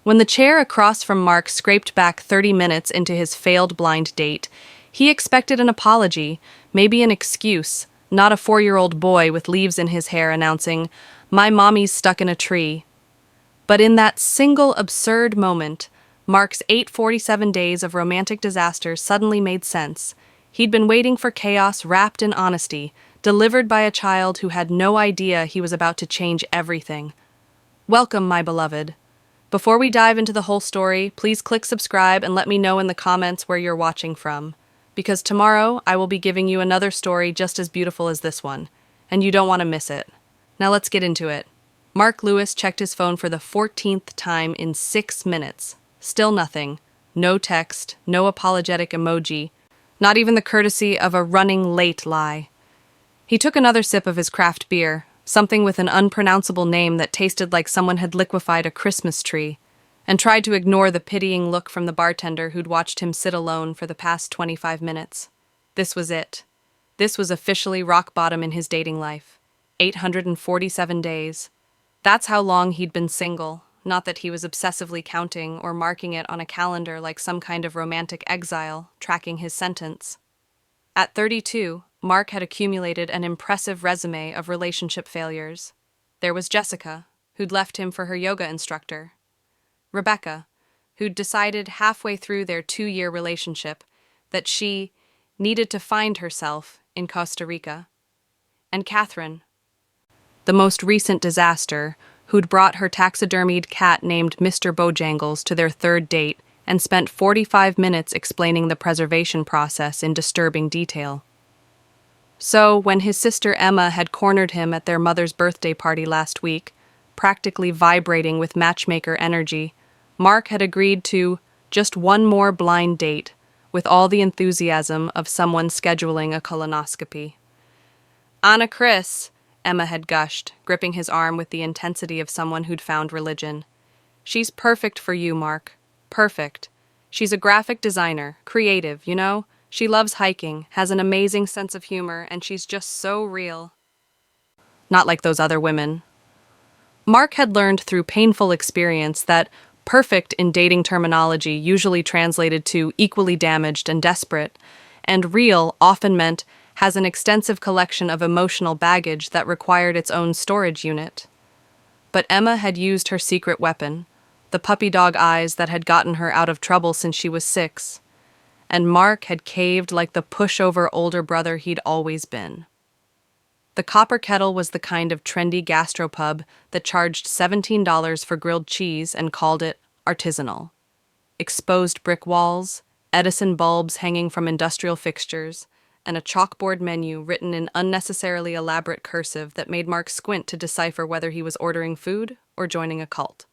When the chair across from Mark scraped back 30 minutes into his failed blind date, he expected an apology, maybe an excuse, not a 4-year-old boy with leaves in his hair announcing, "My mommy's stuck in a tree." But in that single absurd moment, Mark's 847 days of romantic disaster suddenly made sense. He'd been waiting for chaos wrapped in honesty, delivered by a child who had no idea he was about to change everything. Welcome, my beloved. Before we dive into the whole story, please click subscribe and let me know in the comments where you're watching from. Because tomorrow, I will be giving you another story just as beautiful as this one, and you don't want to miss it. Now let's get into it. Mark Lewis checked his phone for the 14th time in 6 minutes. Still nothing. No text, no apologetic emoji, not even the courtesy of a running late lie. He took another sip of his craft beer, something with an unpronounceable name that tasted like someone had liquefied a Christmas tree, and tried to ignore the pitying look from the bartender who'd watched him sit alone for the past 25 minutes. This was it. This was officially rock bottom in his dating life. 847 days. That's how long he'd been single, not that he was obsessively counting or marking it on a calendar like some kind of romantic exile, tracking his sentence. At 32, Mark had accumulated an impressive resume of relationship failures. There was Jessica, who'd left him for her yoga instructor. Rebecca, who'd decided halfway through their 2-year relationship that she needed to find herself in Costa Rica. And Catherine, the most recent disaster, who'd brought her taxidermied cat named Mr. Bojangles to their 3rd date and spent 45 minutes explaining the preservation process in disturbing detail. So, when his sister Emma had cornered him at their mother's birthday party last week, practically vibrating with matchmaker energy, Mark had agreed to just one more blind date, with all the enthusiasm of someone scheduling a colonoscopy. "Anna Chris," Emma had gushed, gripping his arm with the intensity of someone who'd found religion. "She's perfect for you, Mark. Perfect. She's a graphic designer, creative, you know? She loves hiking, has an amazing sense of humor, and she's just so real. Not like those other women." Mark had learned through painful experience that perfect in dating terminology usually translated to equally damaged and desperate, and real often meant has an extensive collection of emotional baggage that required its own storage unit. But Emma had used her secret weapon, the puppy dog eyes that had gotten her out of trouble since she was 6, and Mark had caved like the pushover older brother he'd always been. The Copper Kettle was the kind of trendy gastropub that charged $17 for grilled cheese and called it artisanal. Exposed brick walls, Edison bulbs hanging from industrial fixtures, and a chalkboard menu written in unnecessarily elaborate cursive that made Mark squint to decipher whether he was ordering food or joining a cult.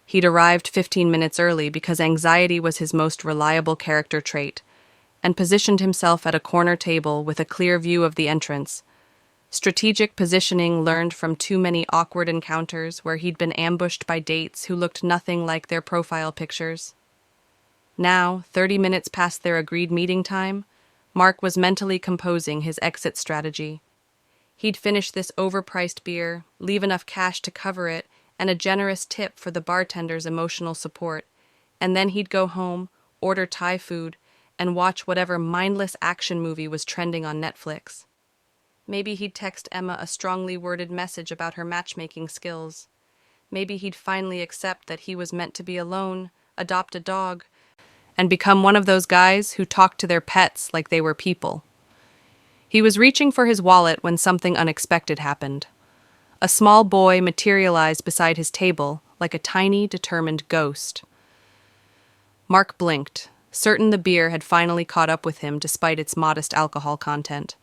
He'd arrived 15 minutes early because anxiety was his most reliable character trait, and positioned himself at a corner table with a clear view of the entrance. Strategic positioning learned from too many awkward encounters where he'd been ambushed by dates who looked nothing like their profile pictures. Now, 30 minutes past their agreed meeting time, Mark was mentally composing his exit strategy. He'd finish this overpriced beer, leave enough cash to cover it, and a generous tip for the bartender's emotional support, and then he'd go home, order Thai food, and watch whatever mindless action movie was trending on Netflix. Maybe he'd text Emma a strongly worded message about her matchmaking skills. Maybe he'd finally accept that he was meant to be alone, adopt a dog, and become one of those guys who talk to their pets like they were people. He was reaching for his wallet when something unexpected happened. A small boy materialized beside his table like a tiny, determined ghost. Mark blinked, certain the beer had finally caught up with him despite its modest alcohol content.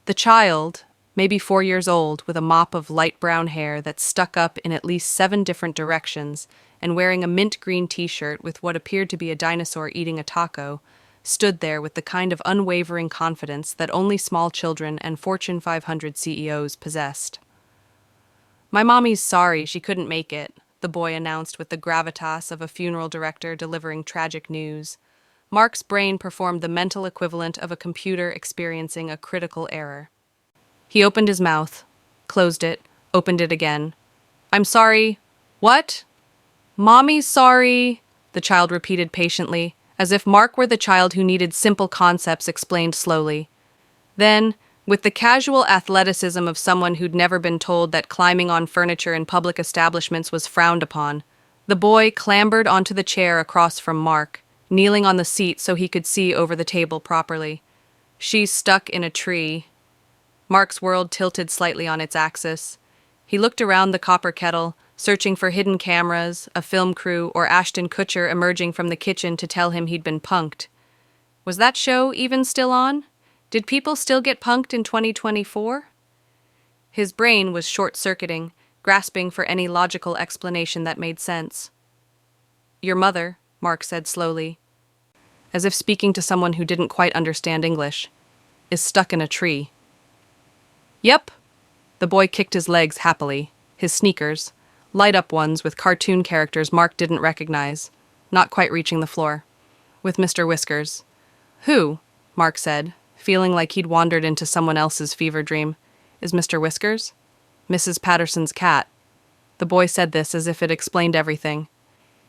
The child, maybe 4 years old, with a mop of light brown hair that stuck up in at least 7 different directions and wearing a mint green t-shirt with what appeared to be a dinosaur eating a taco, stood there with the kind of unwavering confidence that only small children and Fortune 500 CEOs possessed. "My mommy's sorry she couldn't make it," the boy announced with the gravitas of a funeral director delivering tragic news. Mark's brain performed the mental equivalent of a computer experiencing a critical error. He opened his mouth, closed it, opened it again. "I'm sorry. What?" "Mommy's sorry," the child repeated patiently, as if Mark were the child who needed simple concepts explained slowly. Then, with the casual athleticism of someone who'd never been told that climbing on furniture in public establishments was frowned upon, the boy clambered onto the chair across from Mark, kneeling on the seat so he could see over the table properly. "She's stuck in a tree." Mark's world tilted slightly on its axis. He looked around the copper kettle, searching for hidden cameras, a film crew, or Ashton Kutcher emerging from the kitchen to tell him he'd been punked. Was that show even still on? Did people still get punked in 2024? His brain was short-circuiting, grasping for any logical explanation that made sense. "Your mother," Mark said slowly, as if speaking to someone who didn't quite understand English, "is stuck in a tree." "Yep." The boy kicked his legs happily, his sneakers, light-up ones with cartoon characters Mark didn't recognize, not quite reaching the floor, with Mr. Whiskers. "Who?" Mark said, feeling like he'd wandered into someone else's fever dream. "Is Mr. Whiskers?" "Mrs. Patterson's cat." The boy said this as if it explained everything.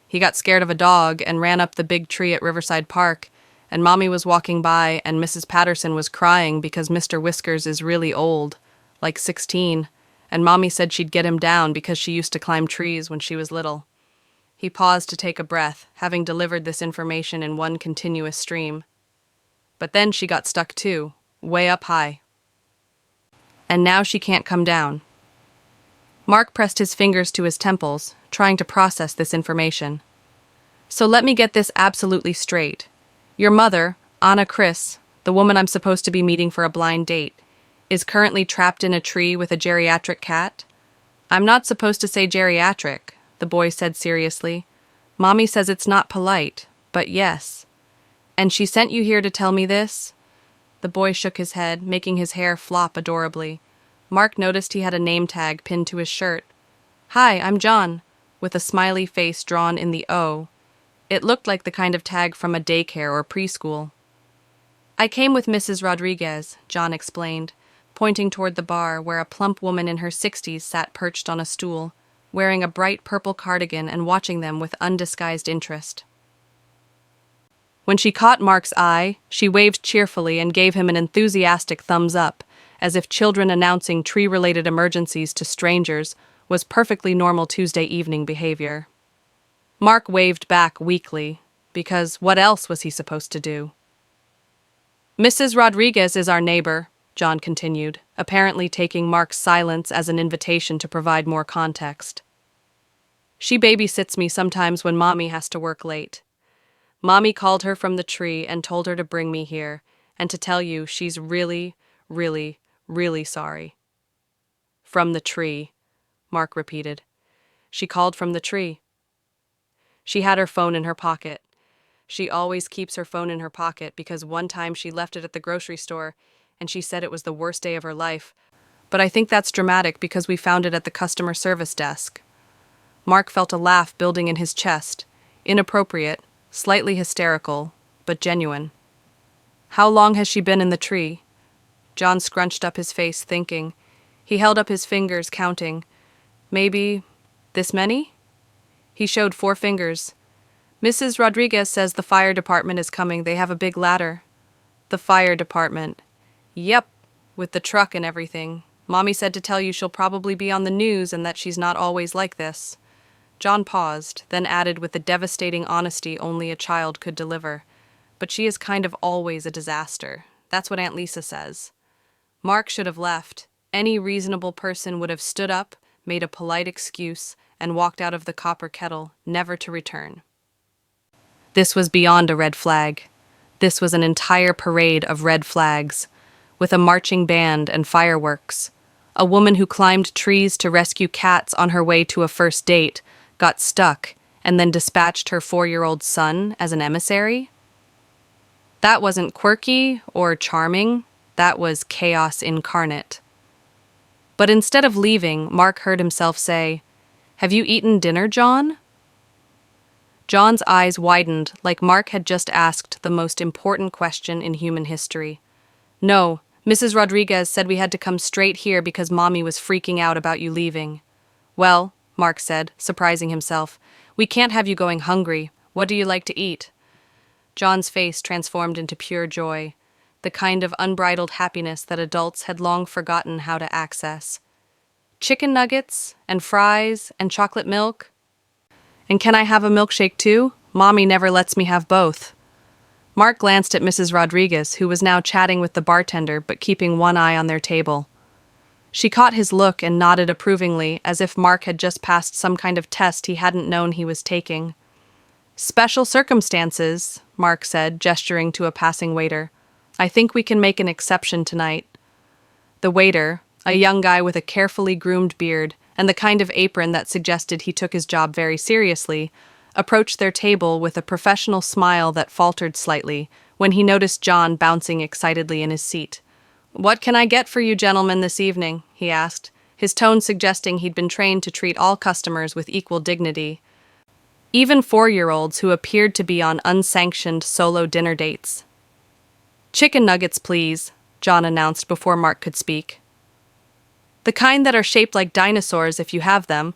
"He got scared of a dog and ran up the big tree at Riverside Park, and Mommy was walking by and Mrs. Patterson was crying because Mr. Whiskers is really old, like 16, and Mommy said she'd get him down because she used to climb trees when she was little." He paused to take a breath, having delivered this information in one continuous stream. "But then she got stuck too, way up high. And now she can't come down." Mark pressed his fingers to his temples, trying to process this information. "So let me get this absolutely straight. Your mother, Anna Chris, the woman I'm supposed to be meeting for a blind date, is currently trapped in a tree with a geriatric cat?" "I'm not supposed to say geriatric," the boy said seriously. "Mommy says it's not polite, but yes." "And she sent you here to tell me this?" The boy shook his head, making his hair flop adorably. Mark noticed he had a name tag pinned to his shirt. "Hi, I'm John," with a smiley face drawn in the O. It looked like the kind of tag from a daycare or preschool. "I came with Mrs. Rodriguez," John explained, pointing toward the bar where a plump woman in her 60s sat perched on a stool, wearing a bright purple cardigan and watching them with undisguised interest. When she caught Mark's eye, she waved cheerfully and gave him an enthusiastic thumbs up, as if children announcing tree-related emergencies to strangers was perfectly normal Tuesday evening behavior. Mark waved back weakly, because what else was he supposed to do? "Mrs. Rodriguez is our neighbor," John continued, apparently taking Mark's silence as an invitation to provide more context. "She babysits me sometimes when Mommy has to work late. Mommy called her from the tree and told her to bring me here, and to tell you she's really, really, really sorry." "From the tree," Mark repeated. "She called from the tree." She had her phone in her pocket. She always keeps her phone in her pocket because one time she left it at the grocery store and she said it was the worst day of her life. But I think that's dramatic because we found it at the customer service desk. Mark felt a laugh building in his chest, inappropriate, slightly hysterical, but genuine. "How long has she been in the tree?" John scrunched up his face, thinking. He held up his fingers, counting. "Maybe this many?" He showed 4 fingers. "Mrs. Rodriguez says the fire department is coming. They have a big ladder." "The fire department." "Yep, with the truck and everything. Mommy said to tell you she'll probably be on the news and that she's not always like this." John paused, then added with the devastating honesty only a child could deliver. "But she is kind of always a disaster. That's what Aunt Lisa says." Mark should have left. Any reasonable person would have stood up, made a polite excuse, and walked out of the copper kettle, never to return. This was beyond a red flag. This was an entire parade of red flags, with a marching band and fireworks. A woman who climbed trees to rescue cats on her way to a first date got stuck and then dispatched her 4-year-old son as an emissary? That wasn't quirky or charming. That was chaos incarnate. But instead of leaving, Mark heard himself say, "Have you eaten dinner, John?" John's eyes widened like Mark had just asked the most important question in human history. "No, Mrs. Rodriguez said we had to come straight here because Mommy was freaking out about you leaving." "Well," Mark said, surprising himself, We can't have you going hungry. What do you like to eat? John's face transformed into pure joy, the kind of unbridled happiness that adults had long forgotten how to access. Chicken nuggets, and fries, and chocolate milk. And can I have a milkshake too? Mommy never lets me have both. Mark glanced at Mrs. Rodriguez, who was now chatting with the bartender but keeping one eye on their table. She caught his look and nodded approvingly, as if Mark had just passed some kind of test he hadn't known he was taking. Special circumstances, Mark said, gesturing to a passing waiter. I think we can make an exception tonight. The waiter, a young guy with a carefully groomed beard and the kind of apron that suggested he took his job very seriously, approached their table with a professional smile that faltered slightly when he noticed John bouncing excitedly in his seat. "What can I get for you gentlemen this evening?" he asked, his tone suggesting he'd been trained to treat all customers with equal dignity. Even 4-year-olds who appeared to be on unsanctioned solo dinner dates. "Chicken nuggets, please," John announced before Mark could speak. "The kind that are shaped like dinosaurs if you have them,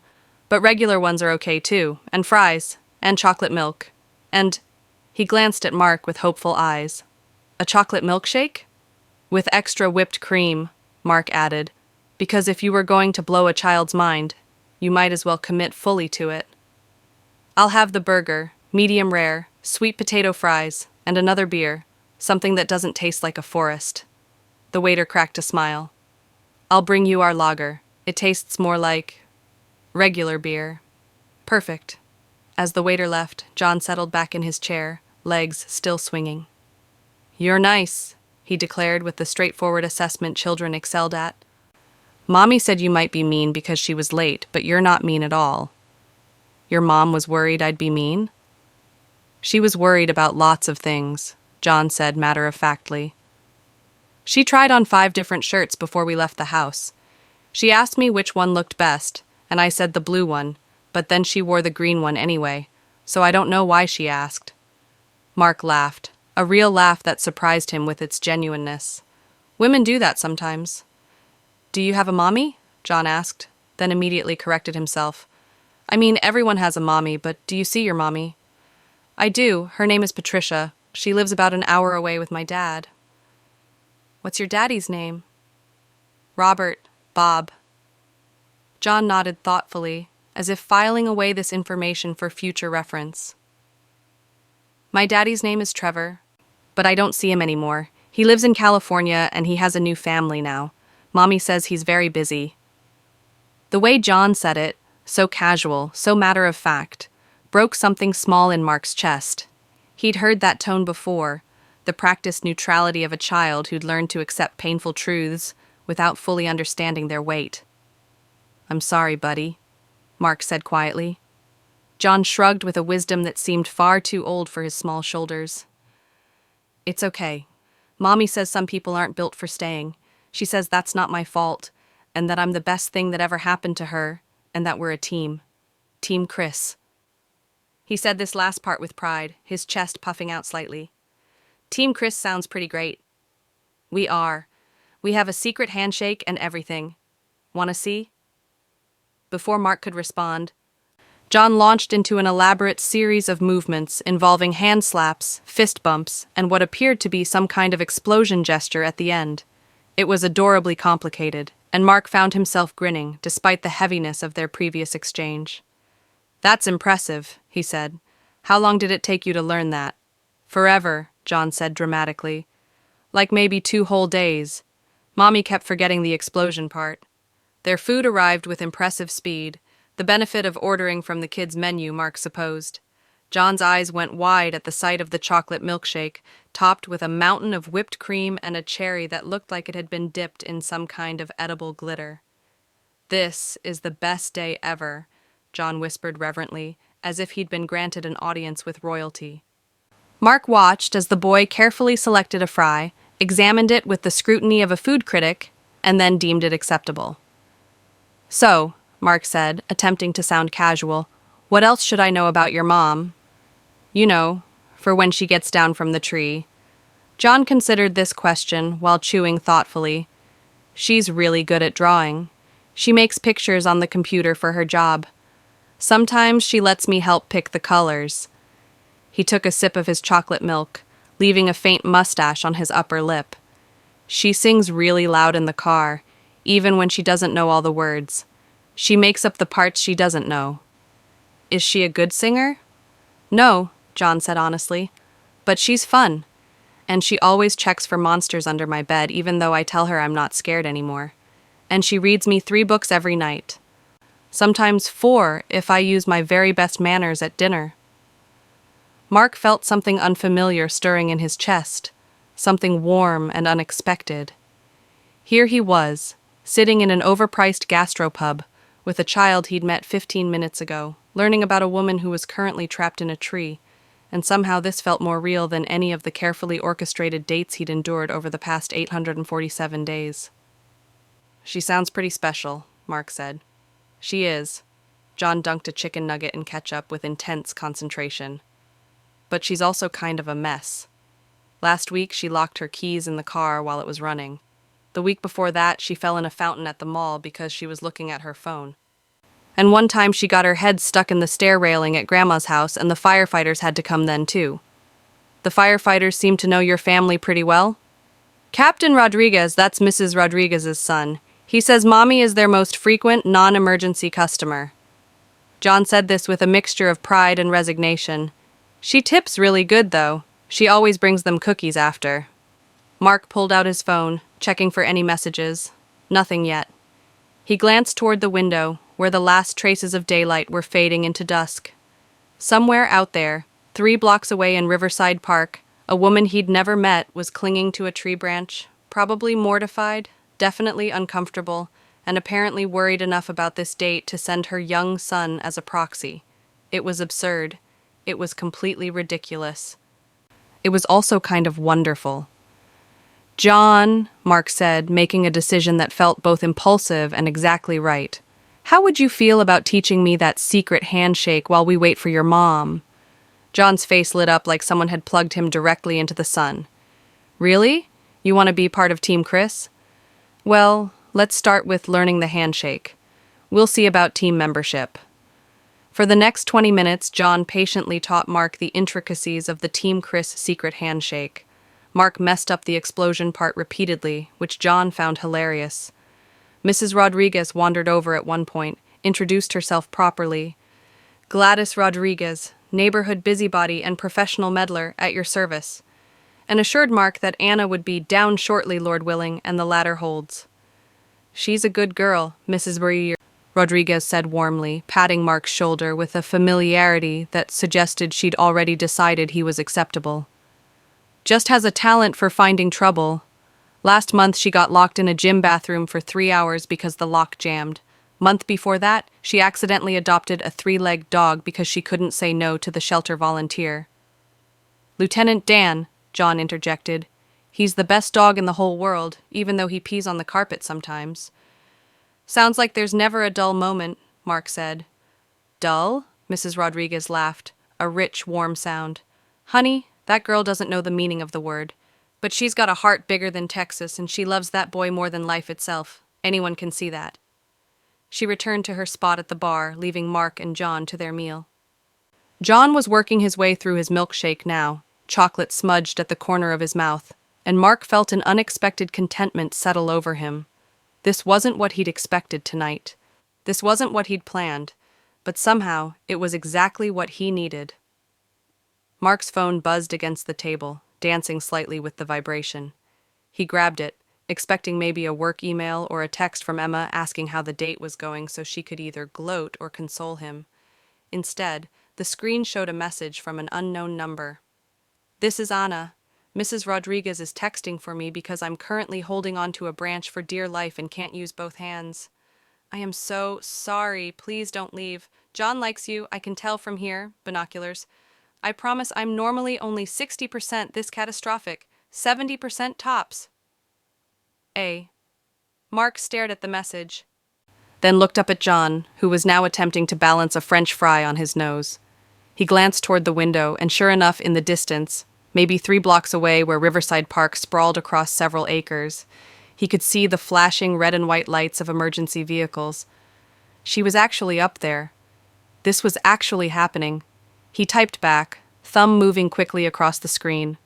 but regular ones are okay too, and fries, and chocolate milk. And," he glanced at Mark with hopeful eyes, "a chocolate milkshake? With extra whipped cream," Mark added, "because if you were going to blow a child's mind, you might as well commit fully to it." "I'll have the burger, medium rare, sweet potato fries, and another beer, something that doesn't taste like a forest." The waiter cracked a smile. "I'll bring you our lager. It tastes more like regular beer." "Perfect." As the waiter left, John settled back in his chair, legs still swinging. "You're nice," he declared with the straightforward assessment children excelled at. "Mommy said you might be mean because she was late, but you're not mean at all." "Your mom was worried I'd be mean?" "She was worried about lots of things," John said matter-of-factly. "She tried on 5 different shirts before we left the house. She asked me which one looked best, and I said the blue one, but then she wore the green one anyway, so I don't know why she asked." Mark laughed, a real laugh that surprised him with its genuineness. "Women do that sometimes." "Do you have a mommy?" John asked, then immediately corrected himself. "I mean, everyone has a mommy, but do you see your mommy?" "I do. Her name is Patricia. She lives about an hour away with my dad." "What's your daddy's name?" "Robert. Bob." John nodded thoughtfully, as if filing away this information for future reference. "My daddy's name is Trevor, but I don't see him anymore. He lives in California and he has a new family now. Mommy says he's very busy." The way John said it, so casual, so matter-of-fact, broke something small in Mark's chest. He'd heard that tone before, the practiced neutrality of a child who'd learned to accept painful truths without fully understanding their weight. "I'm sorry, buddy," Mark said quietly. John shrugged with a wisdom that seemed far too old for his small shoulders. "It's okay. Mommy says some people aren't built for staying. She says that's not my fault, and that I'm the best thing that ever happened to her, and that we're a team. Team Chris." He said this last part with pride, his chest puffing out slightly. "Team Chris sounds pretty great." "We are. We have a secret handshake and everything. Want to see?" Before Mark could respond, John launched into an elaborate series of movements involving hand slaps, fist bumps, and what appeared to be some kind of explosion gesture at the end. It was adorably complicated, and Mark found himself grinning despite the heaviness of their previous exchange. "That's impressive," he said. "How long did it take you to learn that?" "Forever," John said dramatically. "Like maybe 2 whole days. Mommy kept forgetting the explosion part." Their food arrived with impressive speed, the benefit of ordering from the kids' menu, Mark supposed. John's eyes went wide at the sight of the chocolate milkshake, topped with a mountain of whipped cream and a cherry that looked like it had been dipped in some kind of edible glitter. "This is the best day ever," John whispered reverently, as if he'd been granted an audience with royalty. Mark watched as the boy carefully selected a fry, examined it with the scrutiny of a food critic, and then deemed it acceptable. "So," Mark said, attempting to sound casual, "what else should I know about your mom? You know, for when she gets down from the tree." John considered this question while chewing thoughtfully. "She's really good at drawing. She makes pictures on the computer for her job. Sometimes she lets me help pick the colors. He took a sip of his chocolate milk, leaving a faint mustache on his upper lip. She sings really loud in the car, even when she doesn't know all the words. She makes up the parts she doesn't know. Is she a good singer? No, John said honestly, but she's fun. And she always checks for monsters under my bed, even though I tell her I'm not scared anymore. And she reads me 3 books every night. Sometimes 4 if I use my very best manners at dinner. Mark felt something unfamiliar stirring in his chest, something warm and unexpected. Here he was, sitting in an overpriced gastropub, with a child he'd met 15 minutes ago, learning about a woman who was currently trapped in a tree, and somehow this felt more real than any of the carefully orchestrated dates he'd endured over the past 847 days. She sounds pretty special, Mark said. She is. John dunked a chicken nugget in ketchup with intense concentration. But she's also kind of a mess. Last week, she locked her keys in the car while it was running. The week before that, she fell in a fountain at the mall because she was looking at her phone. And one time she got her head stuck in the stair railing at Grandma's house and the firefighters had to come then too. The firefighters seem to know your family pretty well. Captain Rodriguez, that's Mrs. Rodriguez's son. He says Mommy is their most frequent non-emergency customer. John said this with a mixture of pride and resignation. She tips really good, though. She always brings them cookies after. Mark pulled out his phone, checking for any messages. Nothing yet. He glanced toward the window, where the last traces of daylight were fading into dusk. Somewhere out there, 3 blocks away in Riverside Park, a woman he'd never met was clinging to a tree branch, probably mortified, definitely uncomfortable, and apparently worried enough about this date to send her young son as a proxy. It was absurd. It was completely ridiculous. It was also kind of wonderful. John, Mark said, making a decision that felt both impulsive and exactly right. How would you feel about teaching me that secret handshake while we wait for your mom? John's face lit up like someone had plugged him directly into the sun. Really? You want to be part of Team Chris? Well, let's start with learning the handshake. We'll see about team membership. For the next 20 minutes, John patiently taught Mark the intricacies of the Team Chris secret handshake. Mark messed up the explosion part repeatedly, which John found hilarious. Mrs. Rodriguez wandered over at one point, introduced herself properly. Gladys Rodriguez, neighborhood busybody and professional meddler, at your service, and assured Mark that Anna would be down shortly, Lord willing, and the latter holds. She's a good girl, Mrs. Rodriguez said warmly, patting Mark's shoulder with a familiarity that suggested she'd already decided he was acceptable. Just has a talent for finding trouble. Last month she got locked in a gym bathroom for 3 hours because the lock jammed. Month before that, she accidentally adopted a 3-legged dog because she couldn't say no to the shelter volunteer. Lieutenant Dan, John interjected. He's the best dog in the whole world, even though he pees on the carpet sometimes. Sounds like there's never a dull moment, Mark said. Dull? Mrs. Rodriguez laughed, a rich, warm sound. Honey, that girl doesn't know the meaning of the word. But she's got a heart bigger than Texas, and she loves that boy more than life itself. Anyone can see that. She returned to her spot at the bar, leaving Mark and John to their meal. John was working his way through his milkshake now, chocolate smudged at the corner of his mouth, and Mark felt an unexpected contentment settle over him. This wasn't what he'd expected tonight. This wasn't what he'd planned, but somehow it was exactly what he needed. Mark's phone buzzed against the table, dancing slightly with the vibration. He grabbed it, expecting maybe a work email or a text from Emma asking how the date was going so she could either gloat or console him. Instead, the screen showed a message from an unknown number. This is Anna. Mrs. Rodriguez is texting for me because I'm currently holding onto a branch for dear life and can't use both hands. I am so sorry. Please don't leave. John likes you. I can tell from here. Binoculars. I promise I'm normally only 60% this catastrophic. 70% tops. A. Mark stared at the message, then looked up at John, who was now attempting to balance a French fry on his nose. He glanced toward the window, and sure enough, in the distance, maybe 3 blocks away where Riverside Park sprawled across several acres, he could see the flashing red and white lights of emergency vehicles. She was actually up there. This was actually happening. He typed back, thumb moving quickly across the screen.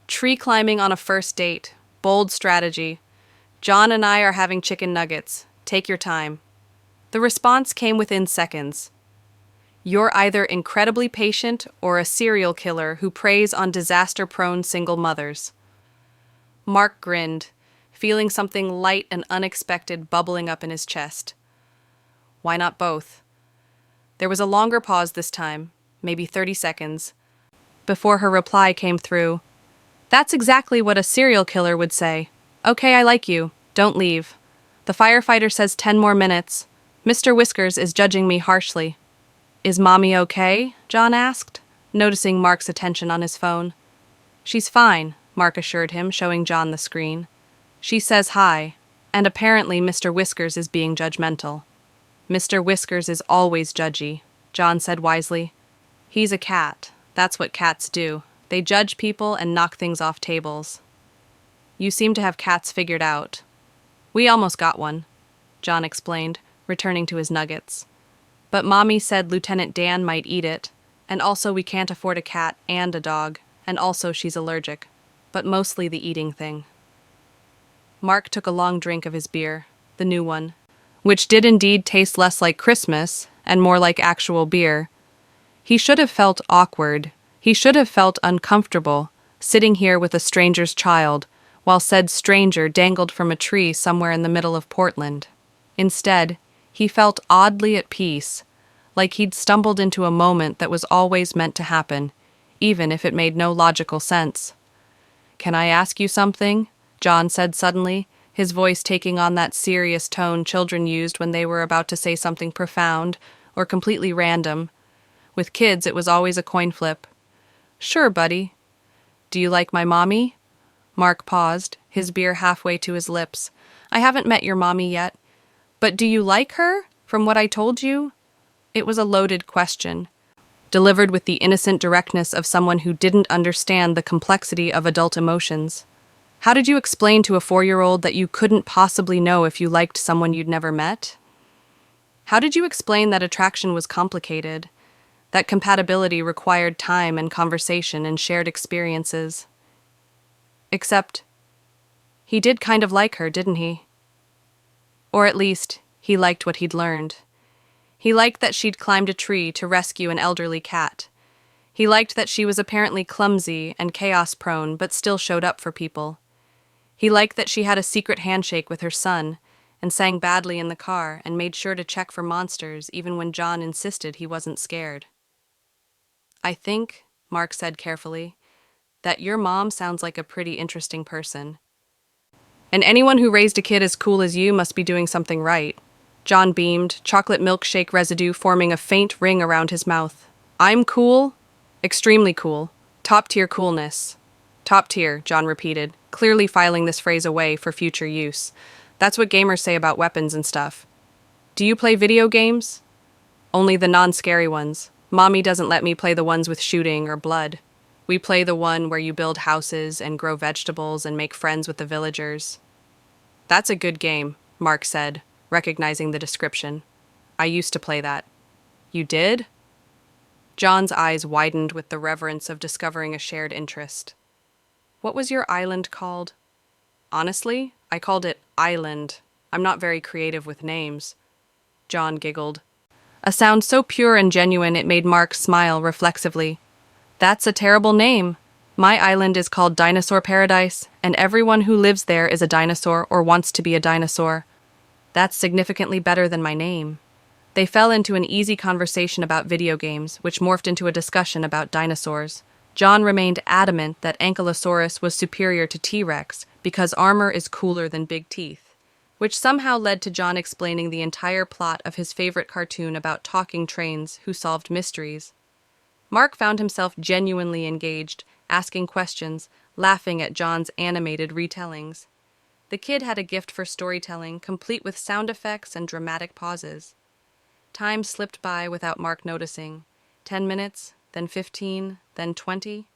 Tree climbing on a first date. Bold strategy. John and I are having chicken nuggets. Take your time. The response came within seconds. You're either incredibly patient or a serial killer who preys on disaster-prone single mothers. Mark grinned, feeling something light and unexpected bubbling up in his chest. Why not both? There was a longer pause this time, maybe 30 seconds, before her reply came through. That's exactly what a serial killer would say. Okay, I like you. Don't leave. The firefighter says 10 more minutes. Mr. Whiskers is judging me harshly. Is Mommy okay? John asked, noticing Mark's attention on his phone. She's fine, Mark assured him, showing John the screen. She says hi, and apparently Mr. Whiskers is being judgmental. Mr. Whiskers is always judgy, John said wisely. He's a cat. That's what cats do. They judge people and knock things off tables. You seem to have cats figured out. We almost got one, John explained, returning to his nuggets. But Mommy said Lieutenant Dan might eat it, and also we can't afford a cat and a dog, and also she's allergic, but mostly the eating thing. Mark took a long drink of his beer, the new one, which did indeed taste less like Christmas and more like actual beer. He should have felt awkward. He should have felt uncomfortable, sitting here with a stranger's child, while said stranger dangled from a tree somewhere in the middle of Portland. Instead, he felt oddly at peace, like he'd stumbled into a moment that was always meant to happen, even if it made no logical sense. Can I ask you something? John said suddenly, his voice taking on that serious tone children used when they were about to say something profound or completely random. With kids, it was always a coin flip. Sure, buddy. Do you like my mommy? Mark paused, his beer halfway to his lips. I haven't met your mommy yet. But do you like her, from what I told you? It was a loaded question, delivered with the innocent directness of someone who didn't understand the complexity of adult emotions. How did you explain to a 4-year-old that you couldn't possibly know if you liked someone you'd never met? How did you explain that attraction was complicated, that compatibility required time and conversation and shared experiences? Except, he did kind of like her, didn't he? Or at least, he liked what he'd learned. He liked that she'd climbed a tree to rescue an elderly cat. He liked that she was apparently clumsy and chaos-prone but still showed up for people. He liked that she had a secret handshake with her son and sang badly in the car and made sure to check for monsters even when John insisted he wasn't scared. I think, Mark said carefully, that your mom sounds like a pretty interesting person. And anyone who raised a kid as cool as you must be doing something right. John beamed, chocolate milkshake residue forming a faint ring around his mouth. I'm cool? Extremely cool. Top-tier coolness. Top tier, John repeated, clearly filing this phrase away for future use. That's what gamers say about weapons and stuff. Do you play video games? Only the non-scary ones. Mommy doesn't let me play the ones with shooting or blood. We play the one where you build houses and grow vegetables and make friends with the villagers. That's a good game, Mark said, recognizing the description. I used to play that. You did? John's eyes widened with the reverence of discovering a shared interest. What was your island called? Honestly, I called it Island. I'm not very creative with names. John giggled. A sound so pure and genuine it made Mark smile reflexively. That's a terrible name. My island is called Dinosaur Paradise, and everyone who lives there is a dinosaur or wants to be a dinosaur. That's significantly better than my name. They fell into an easy conversation about video games, which morphed into a discussion about dinosaurs. John remained adamant that Ankylosaurus was superior to T-Rex because armor is cooler than big teeth, which somehow led to John explaining the entire plot of his favorite cartoon about talking trains who solved mysteries. Mark found himself genuinely engaged, asking questions, laughing at John's animated retellings. The kid had a gift for storytelling, complete with sound effects and dramatic pauses. Time slipped by without Mark noticing. 10 minutes, then 15, then 20.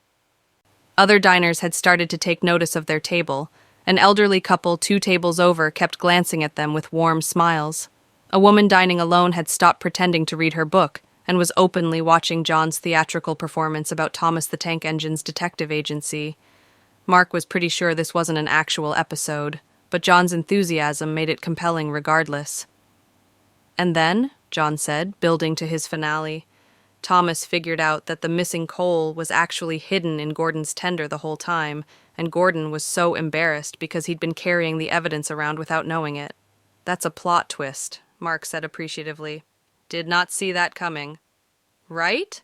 Other diners had started to take notice of their table. An elderly couple 2 tables over kept glancing at them with warm smiles. A woman dining alone had stopped pretending to read her book and was openly watching John's theatrical performance about Thomas the Tank Engine's detective agency. Mark was pretty sure this wasn't an actual episode, but John's enthusiasm made it compelling regardless. And then, John said, building to his finale, Thomas figured out that the missing coal was actually hidden in Gordon's tender the whole time, and Gordon was so embarrassed because he'd been carrying the evidence around without knowing it. That's a plot twist, Mark said appreciatively. Did not see that coming. Right?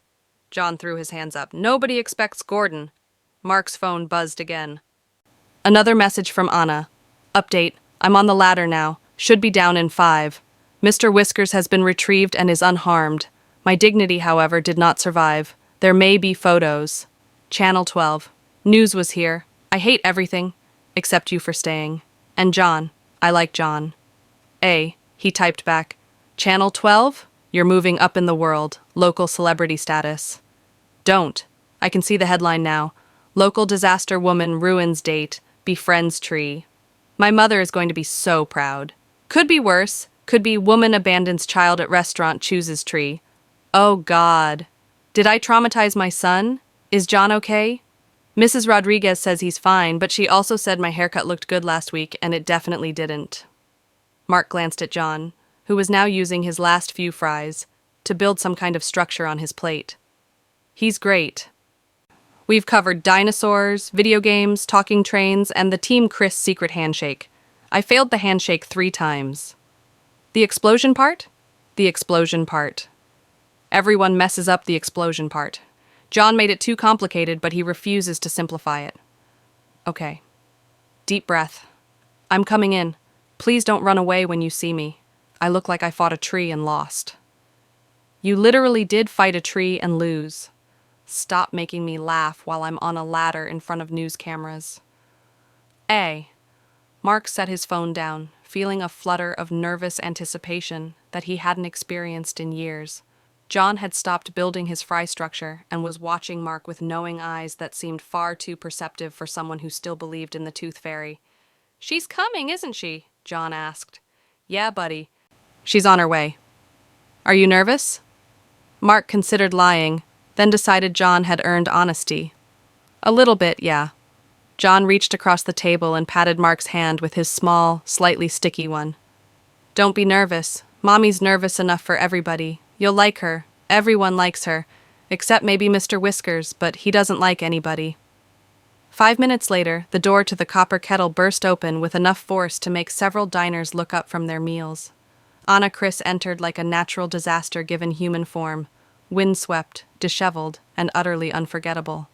John threw his hands up. Nobody expects Gordon. Mark's phone buzzed again. Another message from Anna. Update. I'm on the ladder now. Should be down in 5. Mr. Whiskers has been retrieved and is unharmed. My dignity, however, did not survive. There may be photos. Channel 12. News was here. I hate everything, except you for staying. And John. I like John. He typed back. Channel 12? You're moving up in the world. Local celebrity status. Don't. I can see the headline now. Local disaster woman ruins date. Befriends tree. My mother is going to be so proud. Could be worse. Could be woman abandons child at restaurant chooses tree. Oh God. Did I traumatize my son? Is John okay? Mrs. Rodriguez says he's fine, but she also said my haircut looked good last week, and it definitely didn't. Mark glanced at John, who was now using his last few fries to build some kind of structure on his plate. He's great. We've covered dinosaurs, video games, talking trains, and the Team Chris secret handshake. I failed the handshake 3 times. The explosion part? The explosion part. Everyone messes up the explosion part. John made it too complicated, but he refuses to simplify it. Okay. Deep breath. I'm coming in. Please don't run away when you see me. I look like I fought a tree and lost. You literally did fight a tree and lose. Stop making me laugh while I'm on a ladder in front of news cameras. Mark set his phone down, feeling a flutter of nervous anticipation that he hadn't experienced in years. John had stopped building his fry structure and was watching Mark with knowing eyes that seemed far too perceptive for someone who still believed in the Tooth Fairy. She's coming, isn't she? John asked. Yeah, buddy. She's on her way. Are you nervous? Mark considered lying, then decided John had earned honesty. A little bit, yeah. John reached across the table and patted Mark's hand with his small, slightly sticky one. Don't be nervous. Mommy's nervous enough for everybody. You'll like her. Everyone likes her. Except maybe Mr. Whiskers, but he doesn't like anybody. 5 minutes later, the door to the copper kettle burst open with enough force to make several diners look up from their meals. Anna Chris entered like a natural disaster given human form, windswept, disheveled, and utterly unforgettable.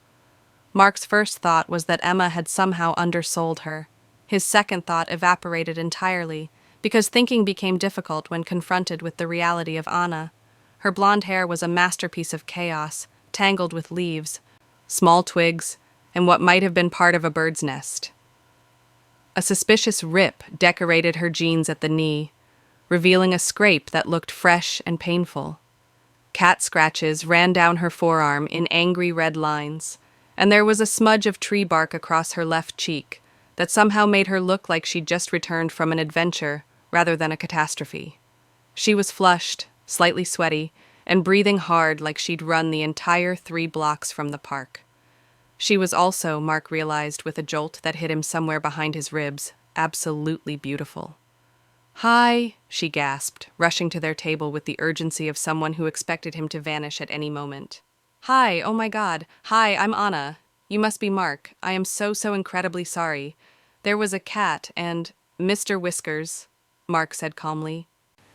Mark's first thought was that Emma had somehow undersold her. His second thought evaporated entirely, because thinking became difficult when confronted with the reality of Anna. Her blonde hair was a masterpiece of chaos, tangled with leaves, small twigs, and what might have been part of a bird's nest. A suspicious rip decorated her jeans at the knee, revealing a scrape that looked fresh and painful. Cat scratches ran down her forearm in angry red lines, and there was a smudge of tree bark across her left cheek that somehow made her look like she'd just returned from an adventure rather than a catastrophe. She was flushed, slightly sweaty, and breathing hard like she'd run the entire 3 blocks from the park. She was also, Mark realized with a jolt that hit him somewhere behind his ribs, absolutely beautiful. Hi, she gasped, rushing to their table with the urgency of someone who expected him to vanish at any moment. Hi, oh my God. Hi, I'm Anna. You must be Mark. I am so incredibly sorry. There was a cat and Mr. Whiskers, Mark said calmly,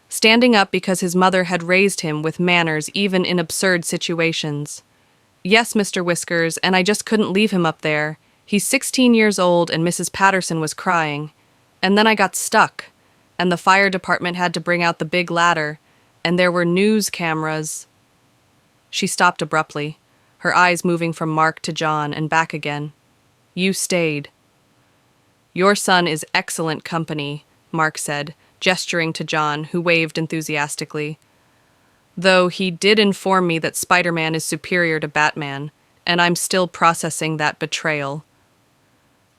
standing up because his mother had raised him with manners even in absurd situations. Yes, Mr. Whiskers, and I just couldn't leave him up there. He's 16 years old and Mrs. Patterson was crying. And then I got stuck, and the fire department had to bring out the big ladder, and there were news cameras. She stopped abruptly, her eyes moving from Mark to John and back again. You stayed. Your son is excellent company, Mark said, gesturing to John, who waved enthusiastically. Though he did inform me that Spider-Man is superior to Batman, and I'm still processing that betrayal.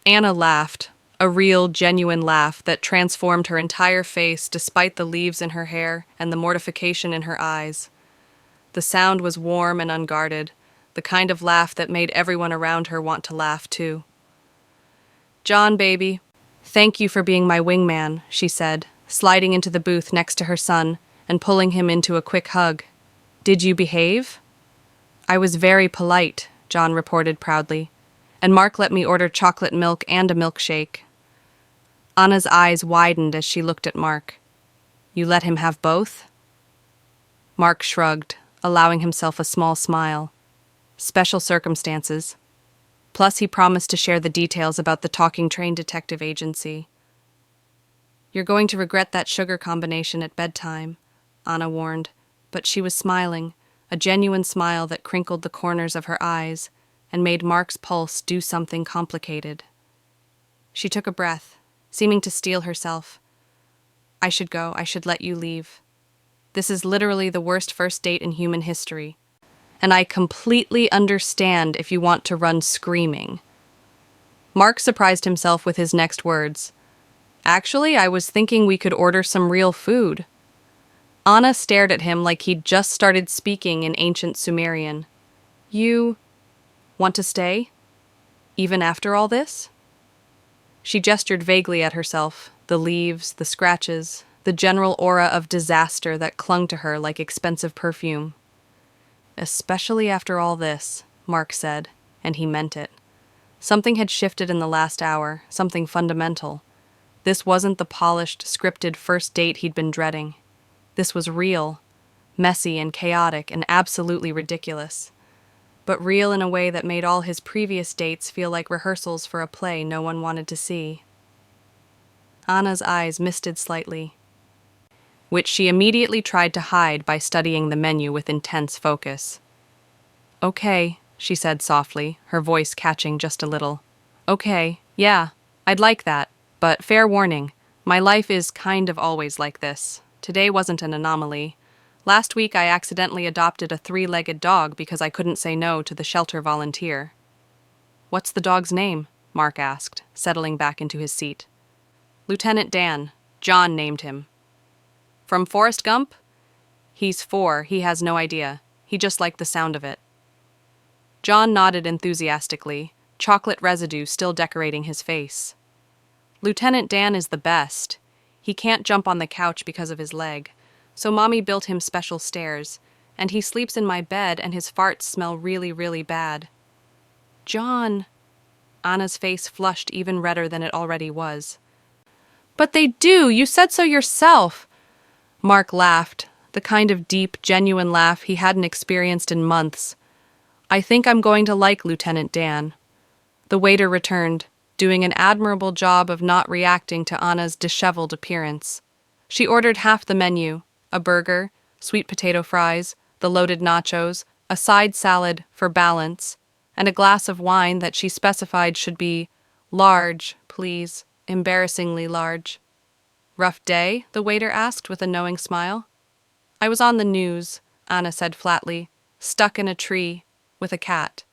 Anna laughed, a real, genuine laugh that transformed her entire face despite the leaves in her hair and the mortification in her eyes. The sound was warm and unguarded, the kind of laugh that made everyone around her want to laugh too. "John, baby, thank you for being my wingman," she said, sliding into the booth next to her son and pulling him into a quick hug. "Did you behave?" "I was very polite," John reported proudly, "and Mark let me order chocolate milk and a milkshake." Anna's eyes widened as she looked at Mark. "You let him have both?" Mark shrugged, allowing himself a small smile. Special circumstances. Plus, he promised to share the details about the talking train detective agency. "You're going to regret that sugar combination at bedtime," Anna warned, but she was smiling, a genuine smile that crinkled the corners of her eyes and made Mark's pulse do something complicated. She took a breath, seeming to steel herself. "I should go. I should let you leave. This is literally the worst first date in human history, and I completely understand if you want to run screaming." Mark surprised himself with his next words. "Actually, I was thinking we could order some real food." Anna stared at him like he'd just started speaking in ancient Sumerian. "You want to stay? Even after all this?" She gestured vaguely at herself, the leaves, the scratches, the general aura of disaster that clung to her like expensive perfume. "Especially after all this," Mark said, and he meant it. Something had shifted in the last hour, something fundamental. This wasn't the polished, scripted first date he'd been dreading. This was real, messy and chaotic and absolutely ridiculous. But real in a way that made all his previous dates feel like rehearsals for a play no one wanted to see. Anna's eyes misted slightly, which she immediately tried to hide by studying the menu with intense focus. "Okay," she said softly, her voice catching just a little. "Okay, yeah, I'd like that, but fair warning, my life is kind of always like this. Today wasn't an anomaly. Last week I accidentally adopted a 3-legged dog because I couldn't say no to the shelter volunteer." "What's the dog's name?" Mark asked, settling back into his seat. "Lieutenant Dan. John named him." "From Forrest Gump?" "He's 4, he has no idea. He just liked the sound of it." John nodded enthusiastically, chocolate residue still decorating his face. "Lieutenant Dan is the best. He can't jump on the couch because of his leg, so Mommy built him special stairs, and he sleeps in my bed and his farts smell really, really bad." "John!" Anna's face flushed even redder than it already was. "But they do! You said so yourself!" Mark laughed, the kind of deep, genuine laugh he hadn't experienced in months. "I think I'm going to like Lieutenant Dan." The waiter returned, doing an admirable job of not reacting to Anna's disheveled appearance. She ordered half the menu, a burger, sweet potato fries, the loaded nachos, a side salad for balance, and a glass of wine that she specified should be large, please, embarrassingly large. "Rough day?" the waiter asked with a knowing smile. "I was on the news," Anna said flatly, "stuck in a tree, with a cat."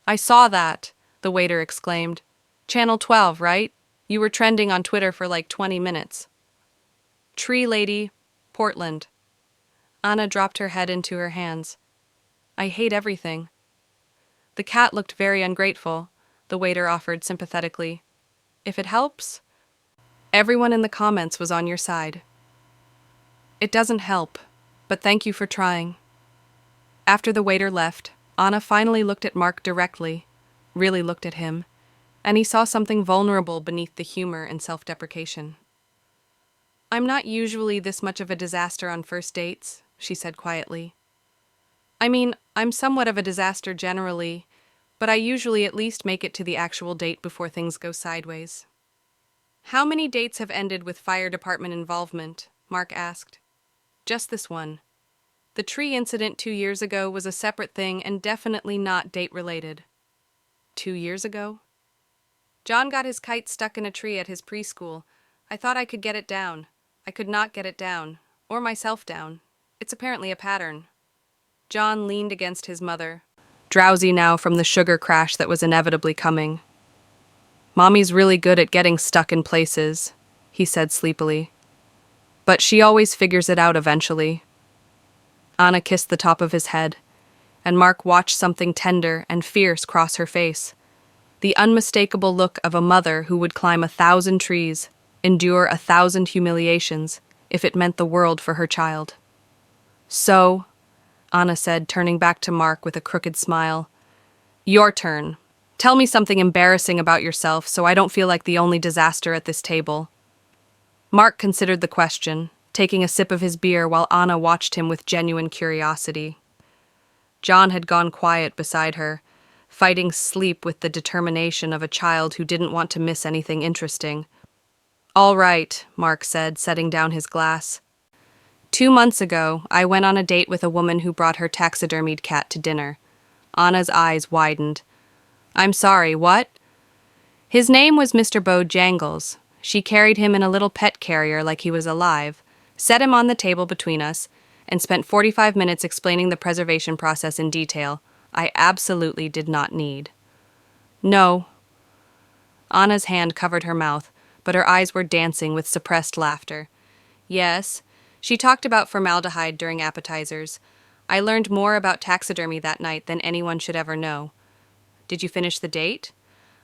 "I saw that," the waiter exclaimed. "Channel 12, right? You were trending on Twitter for like 20 minutes. Tree lady, Portland." Anna dropped her head into her hands. "I hate everything." "The cat looked very ungrateful," the waiter offered sympathetically. "If it helps, everyone in the comments was on your side." "It doesn't help, but thank you for trying." After the waiter left, Anna finally looked at Mark directly, really looked at him, and he saw something vulnerable beneath the humor and self-deprecation. "I'm not usually this much of a disaster on first dates," she said quietly. "I mean, I'm somewhat of a disaster generally, but I usually at least make it to the actual date before things go sideways." "How many dates have ended with fire department involvement?" Mark asked. "Just this one. The tree incident 2 years ago was a separate thing and definitely not date-related." 2 years ago? "John got his kite stuck in a tree at his preschool. I thought I could get it down. I could not get it down, or myself down. It's apparently a pattern." John leaned against his mother, drowsy now from the sugar crash that was inevitably coming. "Mommy's really good at getting stuck in places," he said sleepily. "But she always figures it out eventually." Anna kissed the top of his head, and Mark watched something tender and fierce cross her face. The unmistakable look of a mother who would climb 1,000 trees, endure 1,000 humiliations, if it meant the world for her child. "So," Anna said, turning back to Mark with a crooked smile, "your turn. Tell me something embarrassing about yourself so I don't feel like the only disaster at this table." Mark considered the question, taking a sip of his beer while Anna watched him with genuine curiosity. John had gone quiet beside her, fighting sleep with the determination of a child who didn't want to miss anything interesting. "All right," Mark said, setting down his glass. "2 months ago, I went on a date with a woman who brought her taxidermied cat to dinner." Anna's eyes widened. "I'm sorry, what?" "His name was Mr. Bojangles. She carried him in a little pet carrier like he was alive, set him on the table between us, and spent 45 minutes explaining the preservation process in detail I absolutely did not need." "No." Anna's hand covered her mouth, but her eyes were dancing with suppressed laughter. "Yes, she talked about formaldehyde during appetizers. I learned more about taxidermy that night than anyone should ever know." "Did you finish the date?"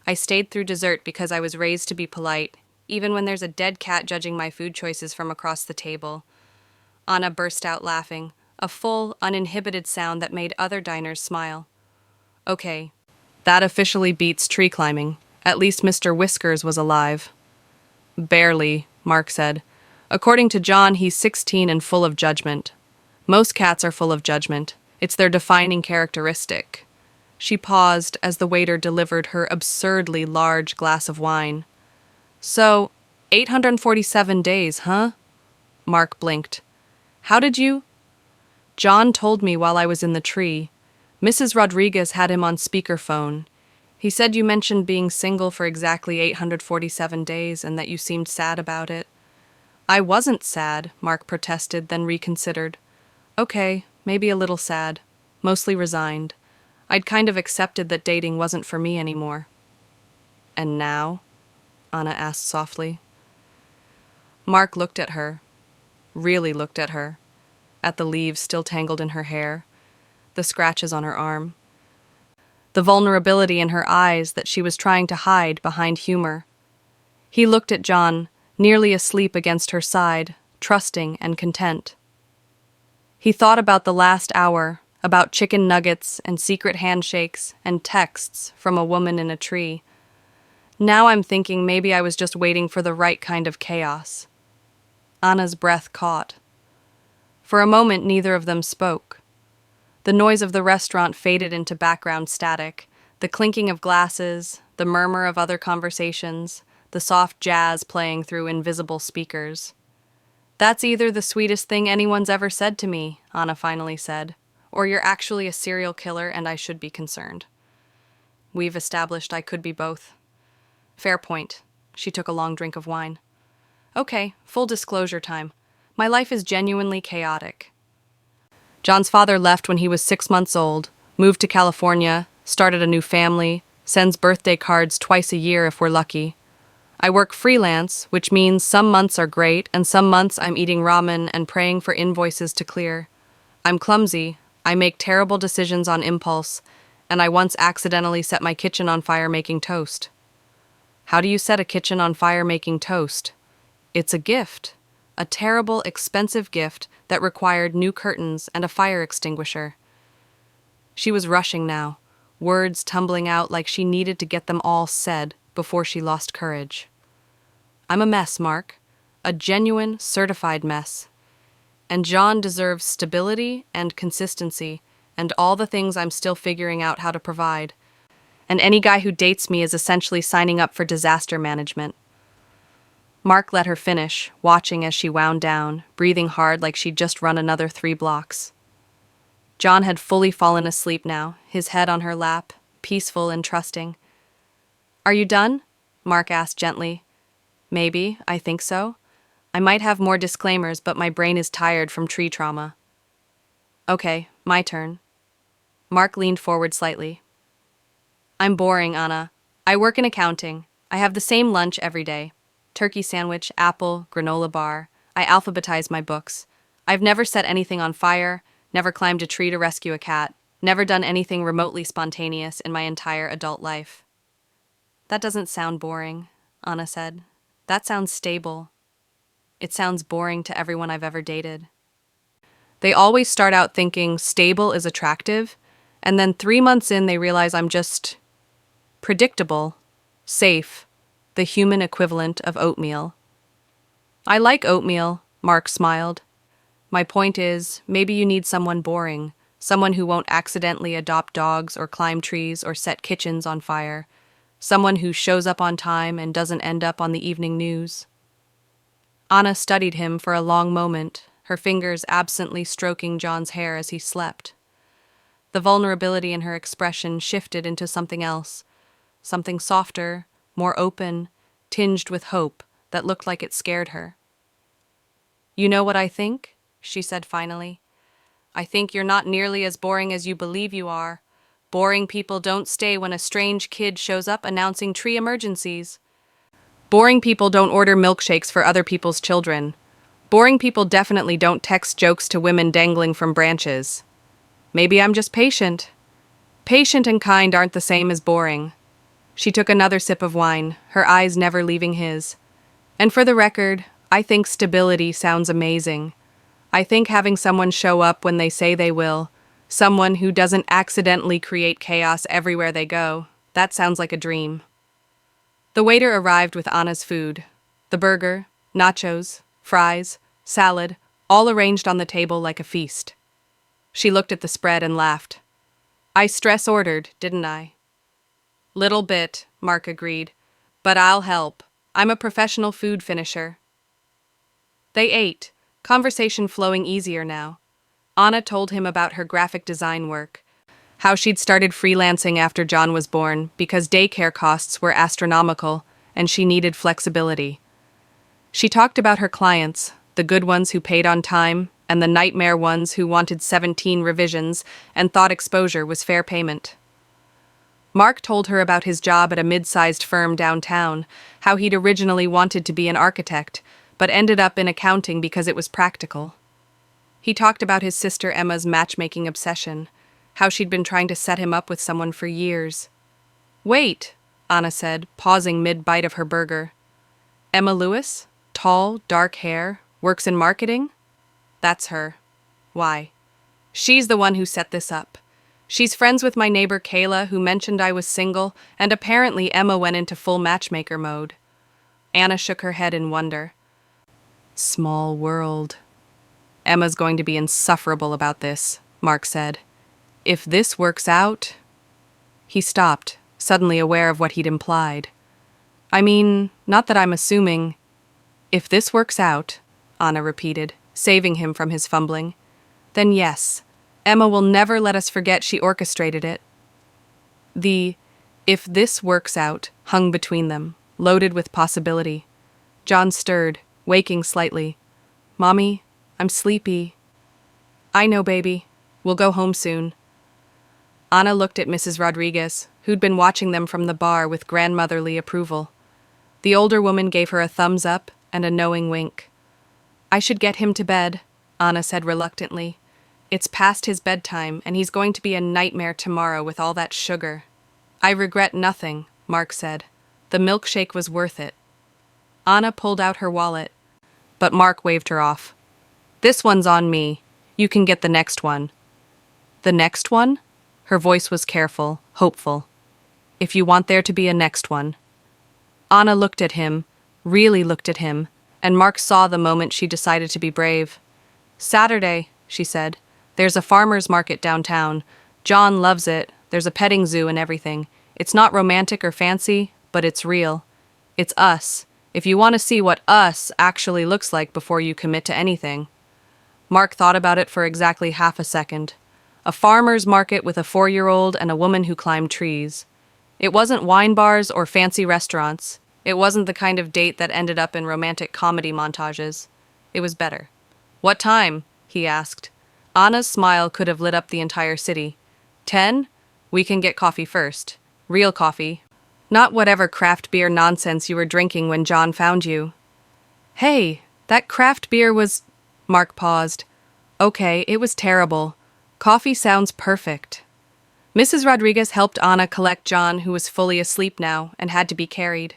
"I stayed through dessert because I was raised to be polite, even when there's a dead cat judging my food choices from across the table." Anna burst out laughing, a full, uninhibited sound that made other diners smile. "Okay, that officially beats tree climbing. At least Mr. Whiskers was alive." "Barely," Mark said. "According to John, he's 16 and full of judgment. Most cats are full of judgment. It's their defining characteristic." She paused as the waiter delivered her absurdly large glass of wine. "So, 847 days, huh?" Mark blinked. "How did you—" "John told me while I was in the tree. Mrs. Rodriguez had him on speakerphone. He said you mentioned being single for exactly 847 days and that you seemed sad about it." "I wasn't sad," Mark protested, then reconsidered. "Okay, maybe a little sad. Mostly resigned. I'd kind of accepted that dating wasn't for me anymore." "And now?" Anna asked softly. Mark looked at her, really looked at her, at the leaves still tangled in her hair, the scratches on her arm, the vulnerability in her eyes that she was trying to hide behind humor. He looked at John, nearly asleep against her side, trusting and content. He thought about the last hour, about chicken nuggets and secret handshakes and texts from a woman in a tree. "Now I'm thinking maybe I was just waiting for the right kind of chaos." Anna's breath caught. For a moment, neither of them spoke. The noise of the restaurant faded into background static, the clinking of glasses, the murmur of other conversations, the soft jazz playing through invisible speakers. "That's either the sweetest thing anyone's ever said to me," Anna finally said, "or you're actually a serial killer and I should be concerned." "We've established I could be both." "Fair point." She took a long drink of wine. "Okay, full disclosure time. My life is genuinely chaotic." John's father left when he was 6 months old, moved to California, started a new family, sends birthday cards twice a year if we're lucky. I work freelance, which means some months are great and some months I'm eating ramen and praying for invoices to clear. I'm clumsy, I make terrible decisions on impulse, and I once accidentally set my kitchen on fire making toast. How do you set a kitchen on fire making toast? It's a gift. A terrible, expensive gift that required new curtains and a fire extinguisher. She was rushing now, words tumbling out like she needed to get them all said before she lost courage. "I'm a mess, Mark. A genuine, certified mess. And John deserves stability and consistency and all the things I'm still figuring out how to provide. And any guy who dates me is essentially signing up for disaster management." Mark let her finish, watching as she wound down, breathing hard like she'd just run another 3 blocks. John had fully fallen asleep now, his head on her lap, peaceful and trusting. "Are you done?" Mark asked gently. "Maybe, I think so. I might have more disclaimers, but my brain is tired from tree trauma." "Okay, my turn." Mark leaned forward slightly. "I'm boring, Anna. I work in accounting. I have the same lunch every day. Turkey sandwich, apple, granola bar. I alphabetize my books. I've never set anything on fire, Never climbed a tree to rescue a cat. Never done anything remotely spontaneous in my entire adult life. That doesn't sound boring, Anna said. That sounds stable. It sounds boring to everyone I've ever dated. They always start out thinking stable is attractive, and then 3 months in they realize I'm just predictable, safe, the human equivalent of oatmeal. I like oatmeal, Mark smiled. My point is, maybe you need someone boring, someone who won't accidentally adopt dogs or climb trees or set kitchens on fire, someone who shows up on time and doesn't end up on the evening news. Anna studied him for a long moment, her fingers absently stroking John's hair as he slept. The vulnerability in her expression shifted into something else, something softer, more open, tinged with hope that looked like it scared her. "You know what I think?" she said finally. "I think you're not nearly as boring as you believe you are. Boring people don't stay when a strange kid shows up announcing tree emergencies. Boring people don't order milkshakes for other people's children. Boring people definitely don't text jokes to women dangling from branches. Maybe I'm just patient. Patient and kind aren't the same as boring." She took another sip of wine, her eyes never leaving his. "And for the record, I think stability sounds amazing. I think having someone show up when they say they will, someone who doesn't accidentally create chaos everywhere they go, that sounds like a dream." The waiter arrived with Anna's food. The burger, nachos, fries, salad, all arranged on the table like a feast. She looked at the spread and laughed. "I stress ordered, didn't I?" "Little bit," Mark agreed. "But I'll help. I'm a professional food finisher." They ate, conversation flowing easier now. Anna told him about her graphic design work, how she'd started freelancing after John was born because daycare costs were astronomical and she needed flexibility. She talked about her clients, the good ones who paid on time and the nightmare ones who wanted 17 revisions and thought exposure was fair payment. Mark told her about his job at a mid-sized firm downtown, how he'd originally wanted to be an architect, but ended up in accounting because it was practical. He talked about his sister Emma's matchmaking obsession, how she'd been trying to set him up with someone for years. "Wait," Anna said, pausing mid-bite of her burger. "Emma Lewis? Tall, dark hair, works in marketing?" "That's her." "Why?" "She's the one who set this up. She's friends with my neighbor Kayla, who mentioned I was single, and apparently Emma went into full matchmaker mode." Anna shook her head in wonder. "Small world." "Emma's going to be insufferable about this," Mark said. "If this works out—" He stopped, suddenly aware of what he'd implied. "I mean, not that I'm assuming—" "If this works out," Anna repeated, saving him from his fumbling, "then yes, Emma will never let us forget she orchestrated it." The "if this works out" hung between them, loaded with possibility. John stirred, waking slightly. "Mommy, I'm sleepy." "I know, baby. We'll go home soon." Anna looked at Mrs. Rodriguez, who'd been watching them from the bar with grandmotherly approval. The older woman gave her a thumbs up and a knowing wink. "I should get him to bed," Anna said reluctantly. "It's past his bedtime, and he's going to be a nightmare tomorrow with all that sugar." "I regret nothing," Mark said. "The milkshake was worth it." Anna pulled out her wallet, but Mark waved her off. "This one's on me. You can get the next one." "The next one?" Her voice was careful, hopeful. "If you want there to be a next one." Anna looked at him, really looked at him, and Mark saw the moment she decided to be brave. "Saturday," she said. "There's a farmer's market downtown. John loves it. There's a petting zoo and everything. It's not romantic or fancy, but it's real. It's us. If you want to see what us actually looks like before you commit to anything." Mark thought about it for exactly half a second. A farmer's market with a 4-year-old and a woman who climbed trees. It wasn't wine bars or fancy restaurants. It wasn't the kind of date that ended up in romantic comedy montages. It was better. "What time?" he asked. Anna's smile could have lit up the entire city. 10? We can get coffee first. Real coffee. Not whatever craft beer nonsense you were drinking when John found you." "Hey, that craft beer was—" Mark paused. "Okay, it was terrible. Coffee sounds perfect. Mrs. Rodriguez helped Anna collect John, who was fully asleep now and had to be carried.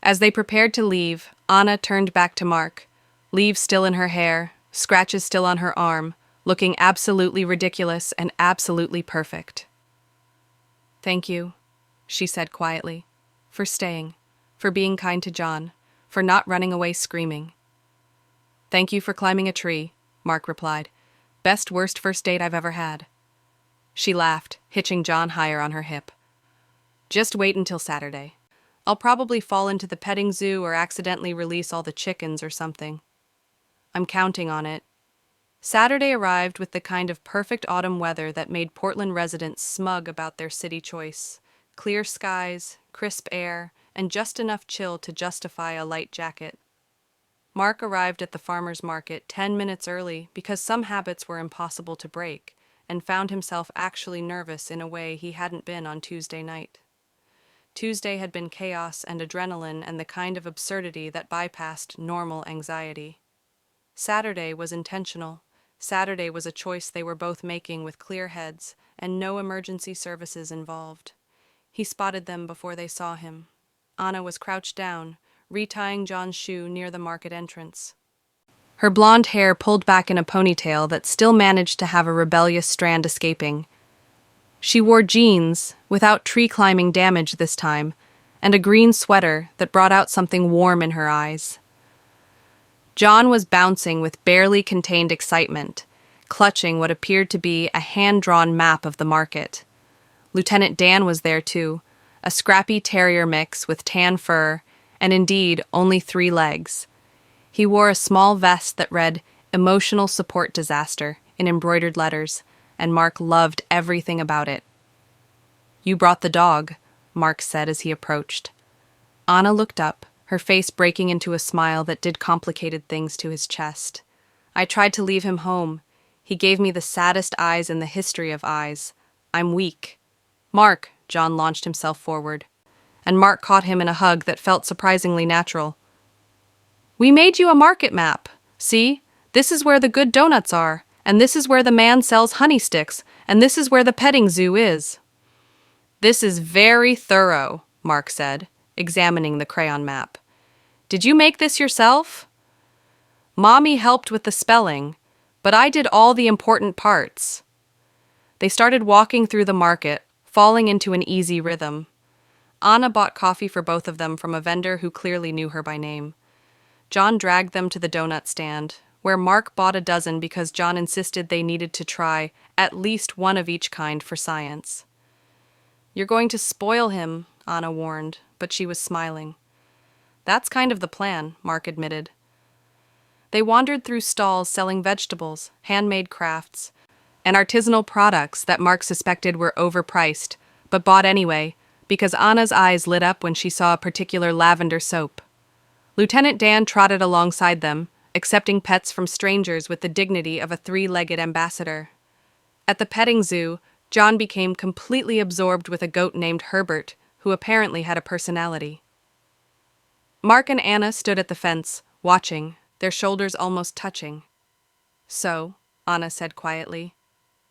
As they prepared to leave, Anna turned back to Mark, leaves still in her hair, scratches still on her arm, looking absolutely ridiculous and absolutely perfect. "Thank you," she said quietly, "for staying, for being kind to John, for not running away screaming." "Thank you for climbing a tree," Mark replied. "Best worst first date I've ever had." She laughed, hitching John higher on her hip. "Just wait until Saturday. I'll probably fall into the petting zoo or accidentally release all the chickens or something. I'm counting on it." Saturday arrived with the kind of perfect autumn weather that made Portland residents smug about their city choice. Clear skies, crisp air, and just enough chill to justify a light jacket. Mark arrived at the farmer's market 10 minutes early because some habits were impossible to break, and found himself actually nervous in a way he hadn't been on Tuesday night. Tuesday had been chaos and adrenaline and the kind of absurdity that bypassed normal anxiety. Saturday was intentional. Saturday was a choice they were both making with clear heads and no emergency services involved. He spotted them before they saw him. Anna was crouched down, retying John's shoe near the market entrance. Her blonde hair pulled back in a ponytail that still managed to have a rebellious strand escaping. She wore jeans, without tree-climbing damage this time, and a green sweater that brought out something warm in her eyes. John was bouncing with barely contained excitement, clutching what appeared to be a hand-drawn map of the market. Lieutenant Dan was there too, a scrappy terrier mix with tan fur, and indeed only 3 legs. He wore a small vest that read "Emotional Support Disaster" in embroidered letters, and Mark loved everything about it. "You brought the dog," Mark said as he approached. Anna looked up, her face breaking into a smile that did complicated things to his chest. "I tried to leave him home. He gave me the saddest eyes in the history of eyes. I'm weak." "Mark," John launched himself forward, and Mark caught him in a hug that felt surprisingly natural. "We made you a market map. See? This is where the good donuts are, and this is where the man sells honey sticks, and this is where the petting zoo is." "This is very thorough," Mark said, examining the crayon map. "Did you make this yourself?" "Mommy helped with the spelling, but I did all the important parts." They started walking through the market, falling into an easy rhythm. Anna bought coffee for both of them from a vendor who clearly knew her by name. John dragged them to the donut stand, where Mark bought a dozen because John insisted they needed to try at least one of each kind for science. "You're going to spoil him," Anna warned, but she was smiling. "That's kind of the plan," Mark admitted. They wandered through stalls selling vegetables, handmade crafts, and artisanal products that Mark suspected were overpriced, but bought anyway, because Anna's eyes lit up when she saw a particular lavender soap. Lieutenant Dan trotted alongside them, accepting pets from strangers with the dignity of a 3-legged ambassador. At the petting zoo, John became completely absorbed with a goat named Herbert, who apparently had a personality. Mark and Anna stood at the fence, watching, their shoulders almost touching. "So," Anna said quietly,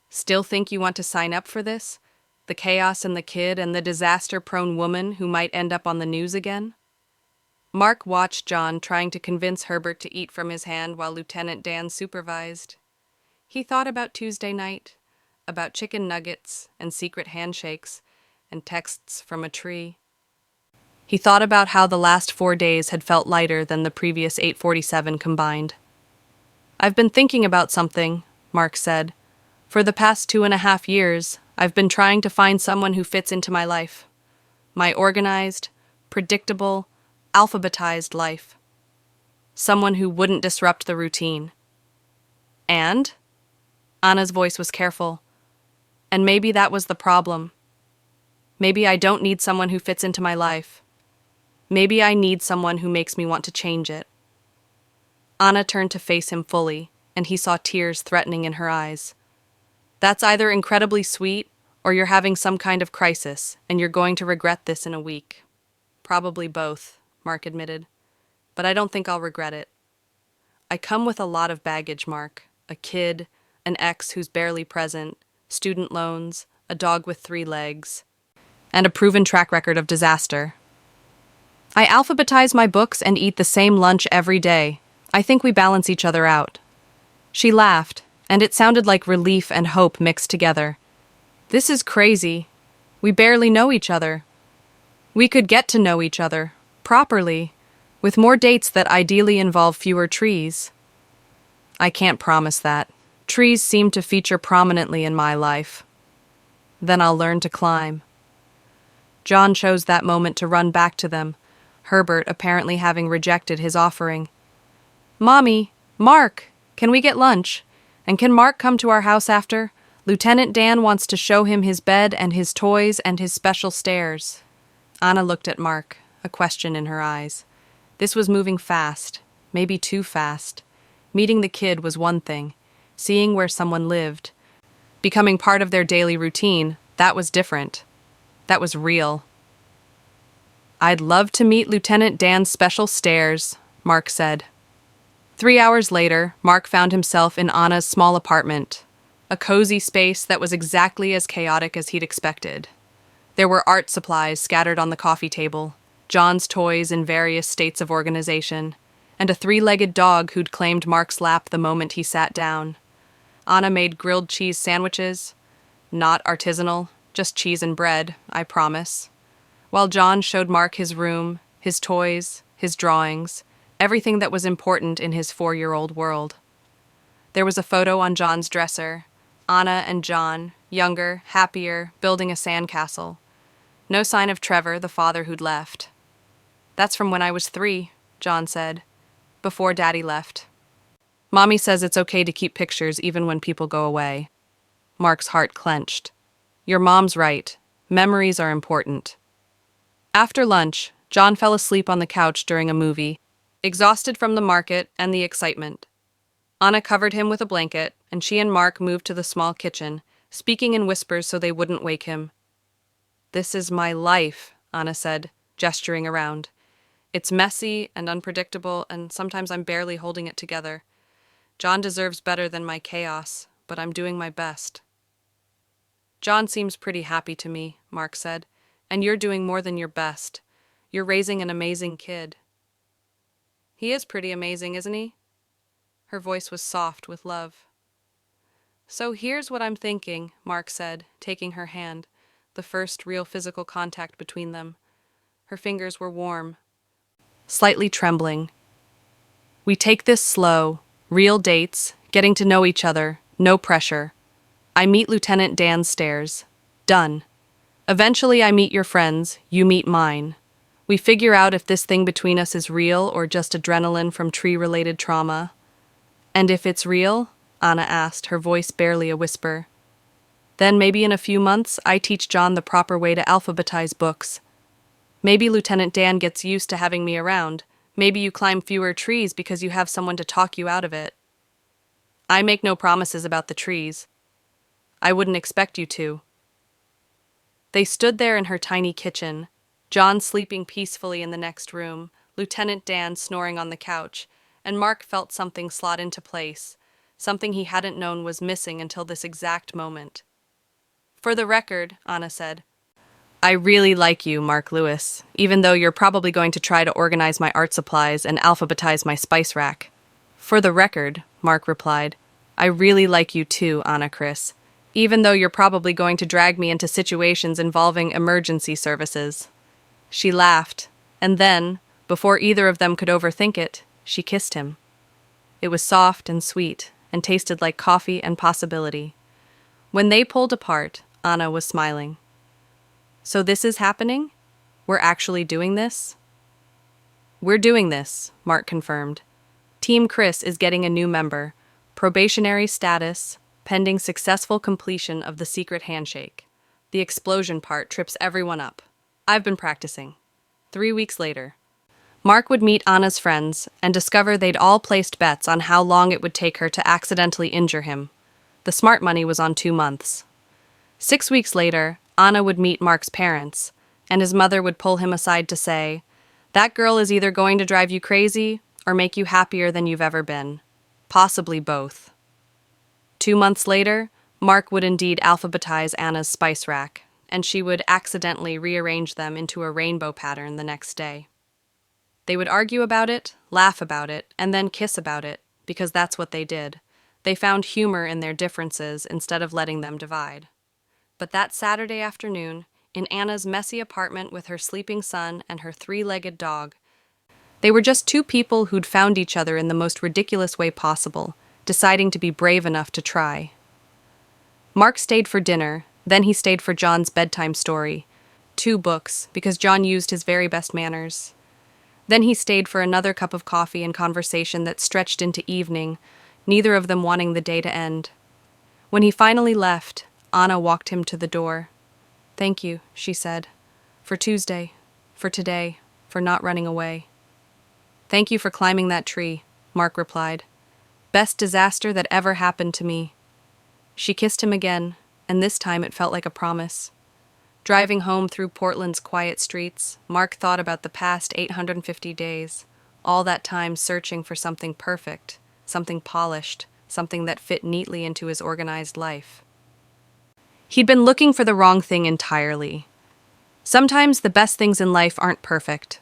"still think you want to sign up for this? The chaos and the kid and the disaster-prone woman who might end up on the news again?" Mark watched John trying to convince Herbert to eat from his hand while Lieutenant Dan supervised. He thought about Tuesday night, about chicken nuggets and secret handshakes and texts from a tree. He thought about how the last 4 days had felt lighter than the previous 847 combined. "I've been thinking about something," Mark said. "For the past 2.5 years, I've been trying to find someone who fits into my life. My organized, predictable, alphabetized life. Someone who wouldn't disrupt the routine. And?" Anna's voice was careful. "And maybe that was the problem. Maybe I don't need someone who fits into my life. Maybe I need someone who makes me want to change it." Anna turned to face him fully, and he saw tears threatening in her eyes. "That's either incredibly sweet, or you're having some kind of crisis, and you're going to regret this in a week." "Probably both," Mark admitted. "But I don't think I'll regret it. I come with a lot of baggage, Mark. A kid, an ex who's barely present, student loans, a dog with 3 legs, and a proven track record of disaster. I alphabetize my books and eat the same lunch every day. I think we balance each other out. She laughed, and it sounded like relief and hope mixed together. This is crazy. We barely know each other. We could get to know each other, properly, with more dates that ideally involve fewer trees. I can't promise that. Trees seem to feature prominently in my life. Then I'll learn to climb. John chose that moment to run back to them, Herbert apparently having rejected his offering. "Mommy, Mark, can we get lunch? And can Mark come to our house after? Lieutenant Dan wants to show him his bed and his toys and his special stairs." Anna looked at Mark, a question in her eyes. This was moving fast, maybe too fast. Meeting the kid was one thing. Seeing where someone lived, becoming part of their daily routine, that was different. That was real. "I'd love to meet Lieutenant Dan's special stairs," Mark said. 3 hours later, Mark found himself in Anna's small apartment, a cozy space that was exactly as chaotic as he'd expected. There were art supplies scattered on the coffee table, John's toys in various states of organization, and a 3-legged dog who'd claimed Mark's lap the moment he sat down. Anna made grilled cheese sandwiches, not artisanal, just cheese and bread, I promise. While John showed Mark his room, his toys, his drawings, everything that was important in his 4-year-old world. There was a photo on John's dresser, Anna and John, younger, happier, building a sandcastle. No sign of Trevor, the father who'd left. "That's from when I was 3, John said, before Daddy left. Mommy says it's okay to keep pictures even when people go away." Mark's heart clenched. "Your mom's right. Memories are important." After lunch, John fell asleep on the couch during a movie, exhausted from the market and the excitement. Anna covered him with a blanket, and she and Mark moved to the small kitchen, speaking in whispers so they wouldn't wake him. "This is my life," Anna said, gesturing around. "It's messy and unpredictable, and sometimes I'm barely holding it together. John deserves better than my chaos, but I'm doing my best." "John seems pretty happy to me," Mark said, "and you're doing more than your best. You're raising an amazing kid." "He is pretty amazing, isn't he?" Her voice was soft with love. "So here's what I'm thinking," Mark said, taking her hand, the first real physical contact between them. Her fingers were warm, slightly trembling. "We take this slow, real dates, getting to know each other, no pressure. I meet Lieutenant Dan's stairs. Done. Eventually I meet your friends, you meet mine. We figure out if this thing between us is real or just adrenaline from tree-related trauma." "And if it's real?" Anna asked, her voice barely a whisper. "Then maybe in a few months I teach John the proper way to alphabetize books. Maybe Lieutenant Dan gets used to having me around. Maybe you climb fewer trees because you have someone to talk you out of it. I make no promises about the trees. I wouldn't expect you to." They stood there in her tiny kitchen, John sleeping peacefully in the next room, Lieutenant Dan snoring on the couch, and Mark felt something slot into place, something he hadn't known was missing until this exact moment. "For the record," Anna said, "I really like you, Mark Lewis, even though you're probably going to try to organize my art supplies and alphabetize my spice rack." "For the record," Mark replied, "I really like you too, Anna Chris, even though you're probably going to drag me into situations involving emergency services." She laughed, and then, before either of them could overthink it, she kissed him. It was soft and sweet, and tasted like coffee and possibility. When they pulled apart, Anna was smiling. "So this is happening? We're actually doing this?" "We're doing this," Mark confirmed. "Team Chris is getting a new member, probationary status, pending successful completion of the secret handshake. The explosion part trips everyone up. I've been practicing." 3 weeks later, Mark would meet Anna's friends and discover they'd all placed bets on how long it would take her to accidentally injure him. The smart money was on 2 months. 6 weeks later, Anna would meet Mark's parents, and his mother would pull him aside to say, "That girl is either going to drive you crazy or make you happier than you've ever been. Possibly both." 2 months later, Mark would indeed alphabetize Anna's spice rack, and she would accidentally rearrange them into a rainbow pattern the next day. They would argue about it, laugh about it, and then kiss about it, because that's what they did. They found humor in their differences instead of letting them divide. But that Saturday afternoon, in Anna's messy apartment with her sleeping son and her three-legged dog, they were just two people who'd found each other in the most ridiculous way possible, deciding to be brave enough to try. Mark stayed for dinner, then he stayed for John's bedtime story, 2 books, because John used his very best manners. Then he stayed for another cup of coffee and conversation that stretched into evening, neither of them wanting the day to end. When he finally left, Anna walked him to the door. "Thank you," she said, "for Tuesday, for today, for not running away." "Thank you for climbing that tree," Mark replied. "Best disaster that ever happened to me." She kissed him again, and this time it felt like a promise. Driving home through Portland's quiet streets, Mark thought about the past 850 days, all that time searching for something perfect, something polished, something that fit neatly into his organized life. He'd been looking for the wrong thing entirely. Sometimes the best things in life aren't perfect.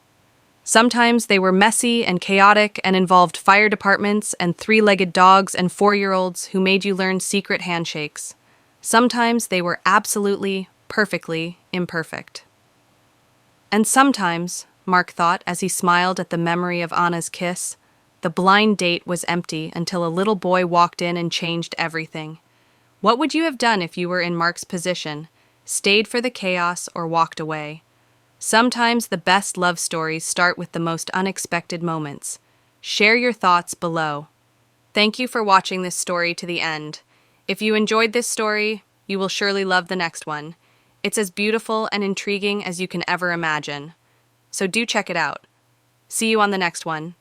Sometimes they were messy and chaotic and involved fire departments and 3-legged dogs and 4-year-olds who made you learn secret handshakes. Sometimes they were absolutely, perfectly imperfect. And sometimes, Mark thought as he smiled at the memory of Anna's kiss, the blind date was empty until a little boy walked in and changed everything. What would you have done if you were in Mark's position, stayed for the chaos or walked away? Sometimes the best love stories start with the most unexpected moments. Share your thoughts below. Thank you for watching this story to the end. If you enjoyed this story, you will surely love the next one. It's as beautiful and intriguing as you can ever imagine. So do check it out. See you on the next one.